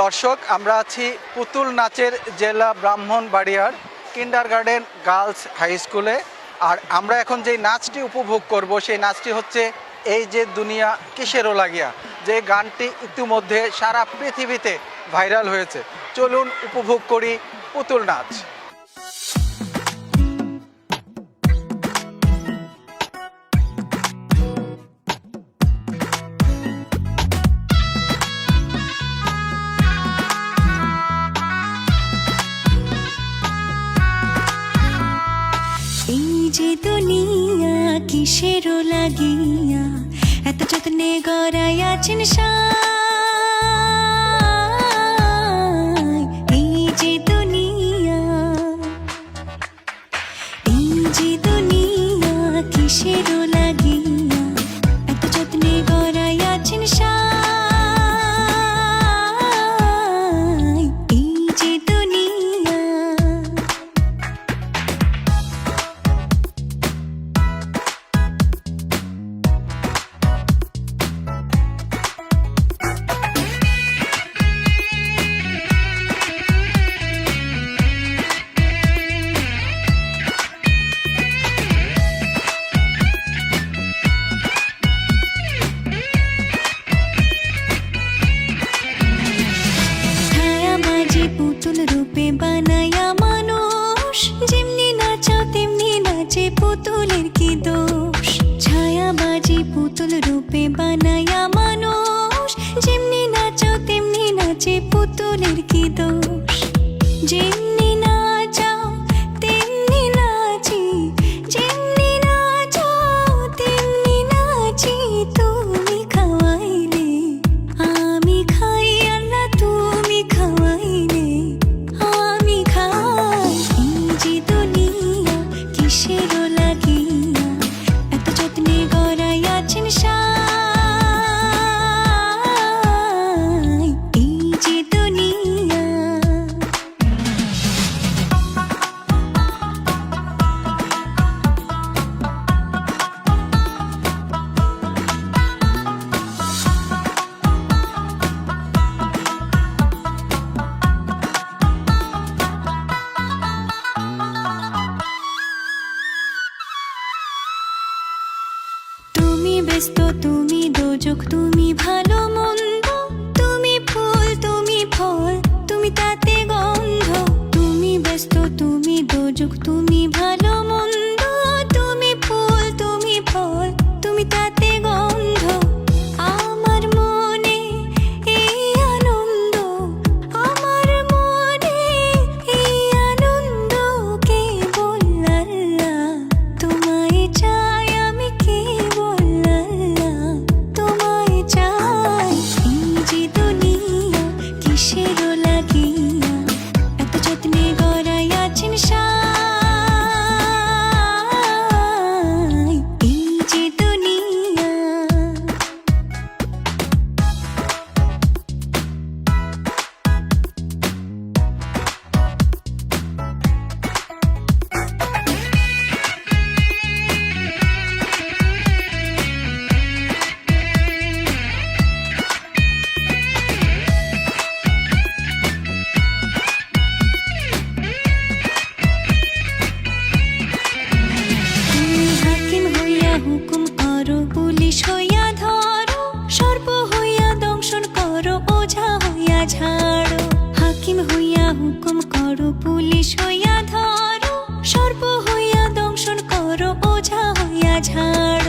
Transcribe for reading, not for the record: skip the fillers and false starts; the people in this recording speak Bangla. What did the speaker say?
দর্শক, আমরা আছি পুতুল নাচের জেলা ব্রাহ্মণবাড়িয়ার কিন্ডারগার্টেন গার্লস হাই স্কুলে। আর আমরা এখন যে নাচটি উপভোগ করব সেই নাচটি হচ্ছে এই যে দুনিয়া কিসেরও লাগিয়া, যে গানটি ইতিমধ্যে সারা পৃথিবীতে ভাইরাল হয়েছে। চলুন উপভোগ করি পুতুল নাচ। যে দুনিয়া কিসেরও লাগিয়া এত যত্নে গড়াইয়াছেন এই যে দুনিয়া কিসেরও লাগিয়া এত যত্নে গড়াইয়াছেন এই যে দুনিয়া। পুতুল রূপে বানায়া মানুষ, যেমনি নাচাও তেমনি নাচে, পুতুলের কি দোষ? ছায়াবাজি পুতুল রূপে বানায়া মানুষ, যেমনি নাচাও তেমনি নাচে, পুতুলের কি দোষ? যেমনি নাচাও তেমনি নাচি, যেমনি নাচাও তেমনি নাচি, তুমি খাওয়াইলে আমি খাই, আল্লাহ তুমি খাওয়াইলে আমি খাই। এই যে দুনিয়া কিসেরও লাগিয়া এত যত্নে গড়াইয়াছেন এই যে দুনিয়া। তুমি ব্যস্ত, তুমি দোজক, তুমি ভালো মন্দ, তুমি ফুল, তুমি ফল, তুমি তাতে গন্ধ। তুমি ব্যস্ত, তুমি দোজক, তুমি ভালো মন্দ, তুমি ফুল, তুমি ফল, তুমি তাতে গন্ধ। আমার মনে এই আনন্দ, আমার মনে এই আনন্দ, কেবল আল্লাহ তোমায় চাই, আমি কেবল আল্লাহ তোমায় চাই। এই যে দুনিয়া কিসেরও লাগিয়া এত যত্নে গড়াইয়াছেন এই যে দুনিয়া। তুমি হাকিম হইয়া হুকুম করো, পুলিশ হইয়া ধরো, সর্প হইয়া দংশন করো, ওঝা হইয়া ঝাড়ো। হাকিম হইয়া হুকুম করো, পুলিশ হইয়া ধরো, সর্প হইয়া দংশন করো, ওঝা হইয়া ঝাড়ো।